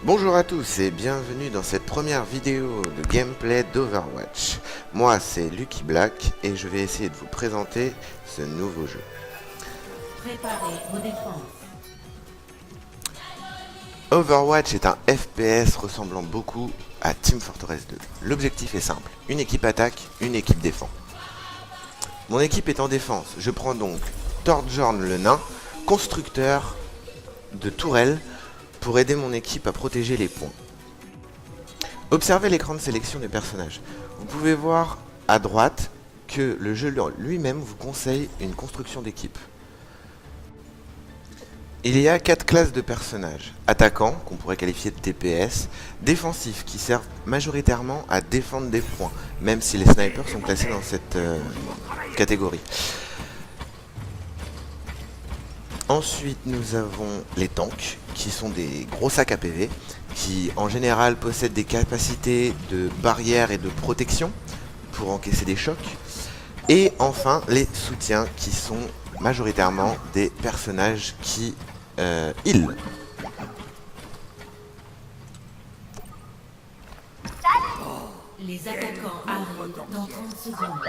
Bonjour à tous et bienvenue dans cette première vidéo de gameplay d'Overwatch. Moi c'est Lucky Black et je vais essayer de vous présenter ce nouveau jeu. Préparez vos défenses. Overwatch est un FPS ressemblant beaucoup à Team Fortress 2. L'objectif est simple, une équipe attaque, une équipe défend. Mon équipe est en défense, je prends donc Torbjorn le nain, constructeur de tourelles, pour aider mon équipe à protéger les points. Observez l'écran de sélection des personnages. Vous pouvez voir à droite que le jeu lui-même vous conseille une construction d'équipe. Il y a 4 classes de personnages. Attaquants, qu'on pourrait qualifier de TPS, défensifs, qui servent majoritairement à défendre des points, même si les snipers sont classés dans cette catégorie. Ensuite, nous avons les tanks, qui sont des gros sacs à PV, qui en général possèdent des capacités de barrière et de protection pour encaisser des chocs. Et enfin, les soutiens, qui sont majoritairement des personnages qui heal. Les attaquants arrivent dans 30 secondes.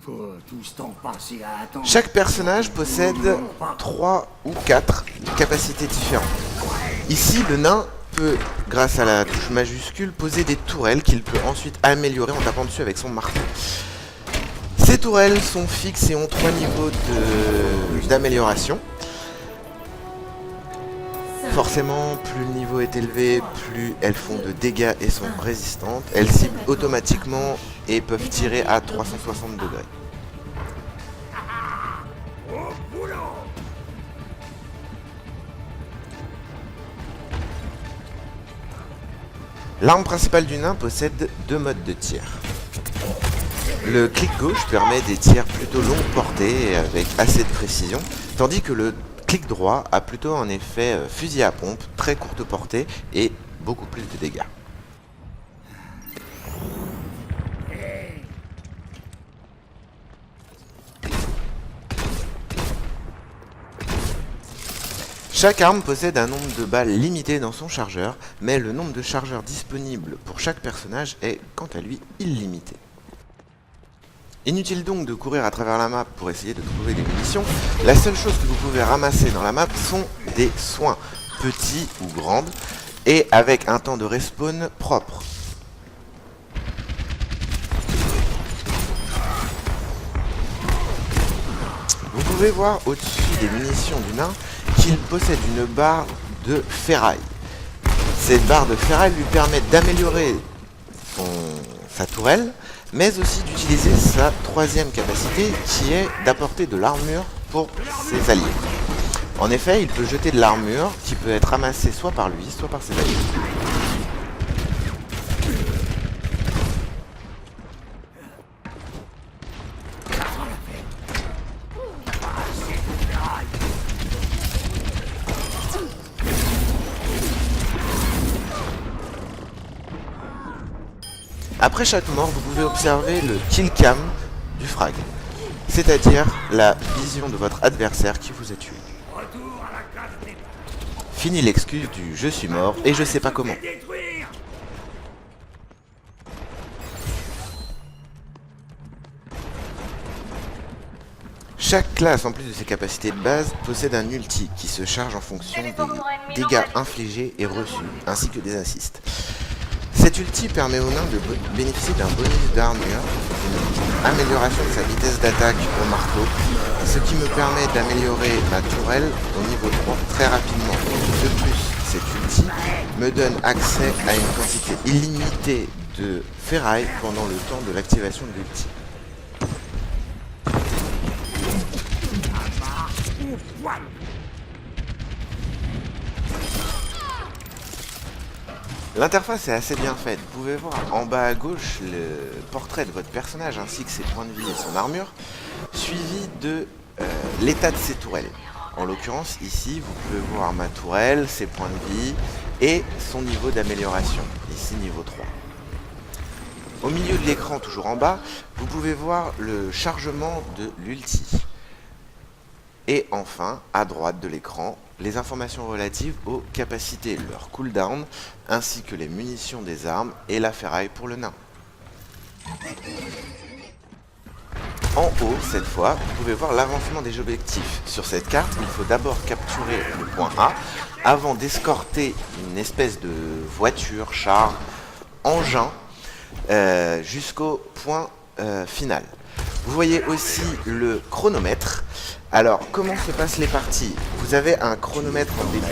Faut tout ce temps passer à attendre. Chaque personnage possède 3 ou 4 capacités différentes. Ici, le nain peut, grâce à la touche majuscule, poser des tourelles qu'il peut ensuite améliorer en tapant dessus avec son marteau. Ces tourelles sont fixes et ont 3 niveaux d'amélioration. Forcément, plus le niveau est élevé, plus elles font de dégâts et sont résistantes. Elles ciblent automatiquement et peuvent tirer à 360 degrés. L'arme principale du nain possède 2 modes de tir. Le clic gauche permet des tirs plutôt longue portée et avec assez de précision, tandis que le clic droit a plutôt un effet fusil à pompe, très courte portée et beaucoup plus de dégâts. Chaque arme possède un nombre de balles limité dans son chargeur, mais le nombre de chargeurs disponibles pour chaque personnage est, quant à lui, illimité. Inutile donc de courir à travers la map pour essayer de trouver des munitions. La seule chose que vous pouvez ramasser dans la map sont des soins, petits ou grandes, et avec un temps de respawn propre. Vous pouvez voir au-dessus des munitions du nain qu'il possède une barre de ferraille. Cette barre de ferraille lui permet d'améliorer sa tourelle, mais aussi d'utiliser sa troisième capacité qui est d'apporter de l'armure pour ses alliés. En effet, il peut jeter de l'armure qui peut être ramassée soit par lui, soit par ses alliés. Après chaque mort, vous pouvez observer le kill cam du frag, c'est-à-dire la vision de votre adversaire qui vous a tué. Fini l'excuse du je suis mort et je sais pas comment. Chaque classe, en plus de ses capacités de base, possède un ulti qui se charge en fonction des dégâts infligés et reçus, ainsi que des assists. Cet ulti permet au nain de bénéficier d'un bonus d'armure, d'une amélioration de sa vitesse d'attaque au marteau, ce qui me permet d'améliorer ma tourelle au niveau 3 très rapidement. De plus, cet ulti me donne accès à une quantité illimitée de ferraille pendant le temps de l'activation de l'ulti. L'interface est assez bien faite. Vous pouvez voir en bas à gauche le portrait de votre personnage ainsi que ses points de vie et son armure, suivi de l'état de ses tourelles. En l'occurrence ici vous pouvez voir ma tourelle, ses points de vie et son niveau d'amélioration, ici niveau 3. Au milieu de l'écran, toujours en bas, vous pouvez voir le chargement de l'ulti. Et enfin, à droite de l'écran, les informations relatives aux capacités, leur cooldown, ainsi que les munitions des armes et la ferraille pour le nain. En haut, cette fois, vous pouvez voir l'avancement des objectifs. Sur cette carte, il faut d'abord capturer le point A avant d'escorter une espèce de voiture, char, engin jusqu'au point final. Vous voyez aussi le chronomètre. Alors, comment se passent les parties? Vous avez un chronomètre en début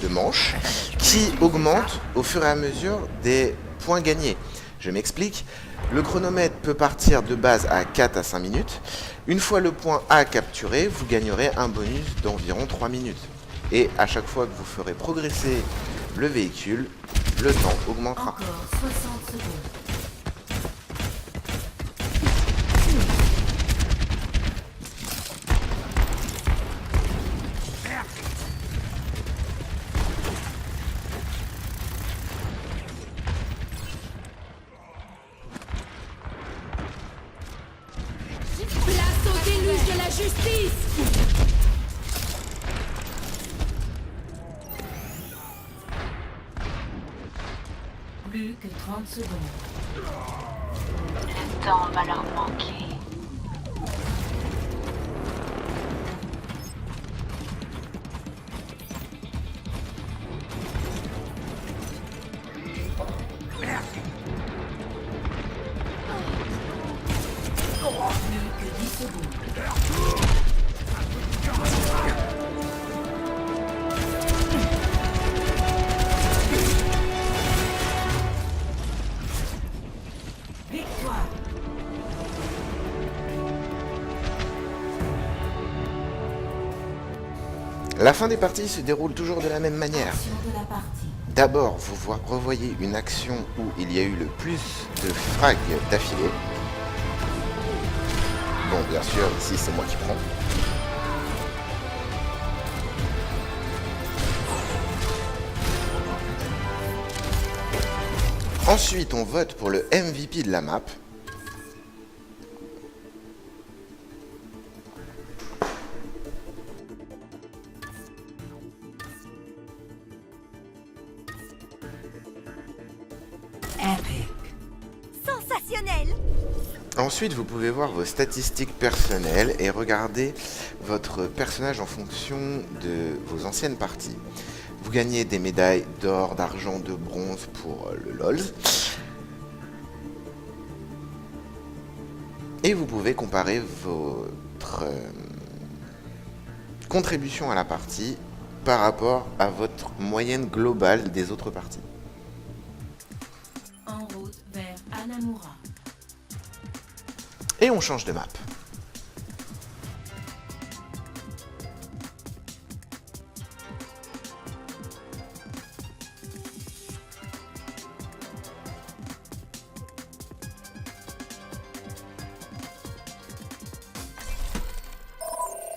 de manche qui augmente au fur et à mesure des points gagnés. Je m'explique. Le chronomètre peut partir de base à 4 à 5 minutes. Une fois le point A capturé, vous gagnerez un bonus d'environ 3 minutes. Et à chaque fois que vous ferez progresser le véhicule, le temps augmentera. Encore 60 secondes. Place au déluge de la justice! Plus que 30 secondes. Le temps va leur manquer. Plus que 10 secondes. Victoire. La fin des parties se déroule toujours de la même manière. Action de la partie. D'abord, vous revoyez une action où il y a eu le plus de frags d'affilée. Bon, bien sûr, ici c'est moi qui prends. Ensuite, on vote pour le MVP de la map. Epic. Sensationnel! Ensuite, vous pouvez voir vos statistiques personnelles et regarder votre personnage en fonction de vos anciennes parties. Vous gagnez des médailles d'or, d'argent, de bronze pour le LOLs. Et vous pouvez comparer votre contribution à la partie par rapport à votre moyenne globale des autres parties. En route vers Anamura. Et on change de map.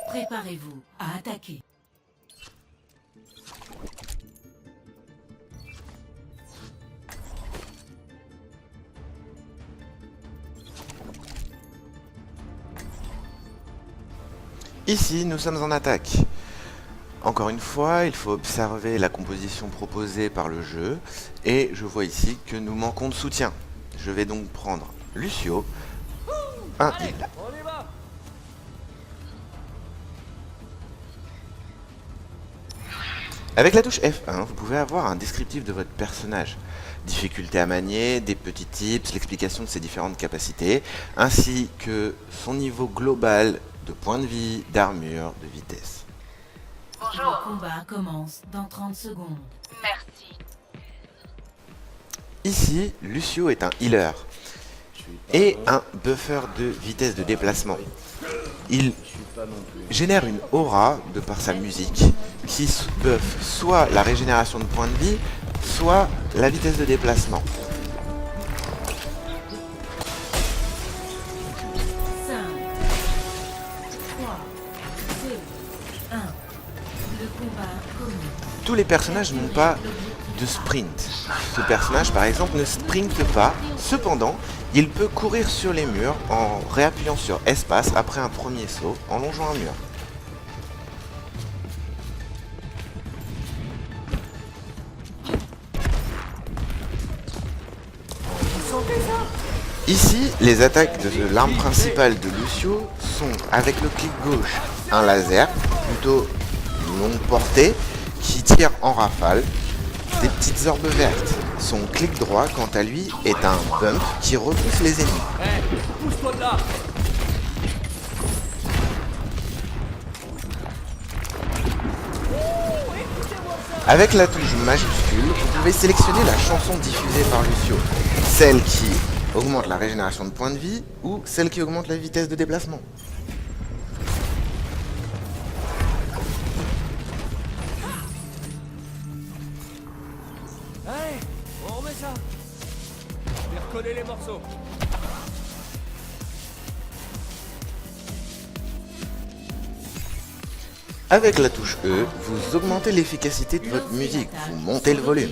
Préparez-vous à attaquer. Ici, nous sommes en attaque. Encore une fois, il faut observer la composition proposée par le jeu. Et je vois ici que nous manquons de soutien. Je vais donc prendre Lucio, un heal. Avec la touche F1, vous pouvez avoir un descriptif de votre personnage. Difficulté à manier, des petits tips, l'explication de ses différentes capacités, ainsi que son niveau global de points de vie, d'armure, de vitesse. Le Bonjour. combat commence dans 30 secondes. Merci. Ici, Lucio est un healer et un buffer de vitesse de déplacement. Il génère une aura de par sa musique qui buff soit la régénération de points de vie, soit la vitesse de déplacement. 5, 3, 2, 1. Le combat commence. Tous les personnages n'ont pas de sprint. Ce personnage, par exemple, ne sprinte pas. Cependant, il peut courir sur les murs en réappuyant sur espace après un premier saut en longeant un mur. Ici, les attaques de l'arme principale de Lucio sont avec le clic gauche un laser, plutôt longue portée, qui tire en rafale des petites orbes vertes. Son clic droit, quant à lui, est un bump qui repousse les ennemis. Pousse-toi de là. Avec la touche majuscule, vous pouvez sélectionner la chanson diffusée par Lucio, celle qui augmente la régénération de points de vie ou celle qui augmente la vitesse de déplacement. Allez, on remet ça. Je vais recoller les morceaux. Avec la touche E, vous augmentez l'efficacité de votre musique, vous montez le volume.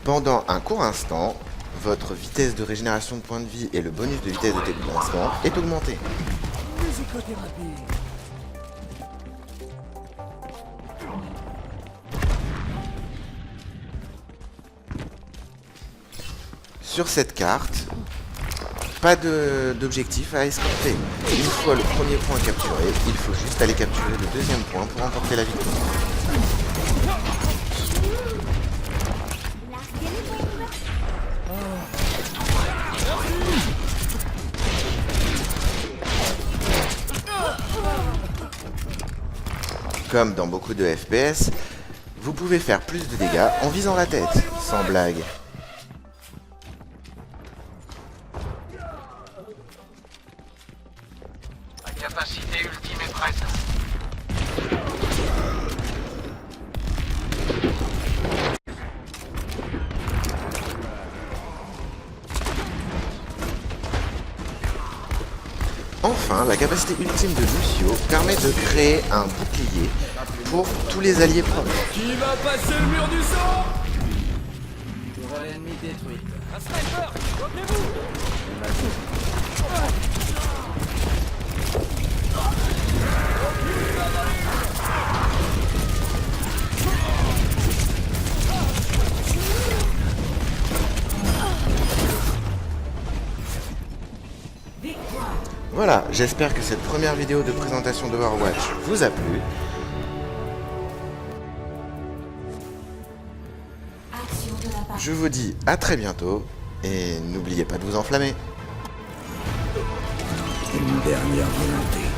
Pendant un court instant, votre vitesse de régénération de points de vie et le bonus de vitesse de déplacement est augmenté. Musicothérapie. Sur cette carte, pas d'objectif à escorter. Une fois le premier point capturé, il faut juste aller capturer le deuxième point pour remporter la victoire. Comme dans beaucoup de FPS, vous pouvez faire plus de dégâts en visant la tête, sans blague. La capacité ultime est prête. Enfin, la capacité ultime de Lucio permet de créer un bouclier pour tous les alliés proches. Qui va passer le mur du sang? Tourelle ennemie détruite. Un sniper. Retenez-vous. Voilà, j'espère que cette première vidéo de présentation d'Overwatch vous a plu. Action de la part. Je vous dis à très bientôt et n'oubliez pas de vous enflammer. Une dernière volonté.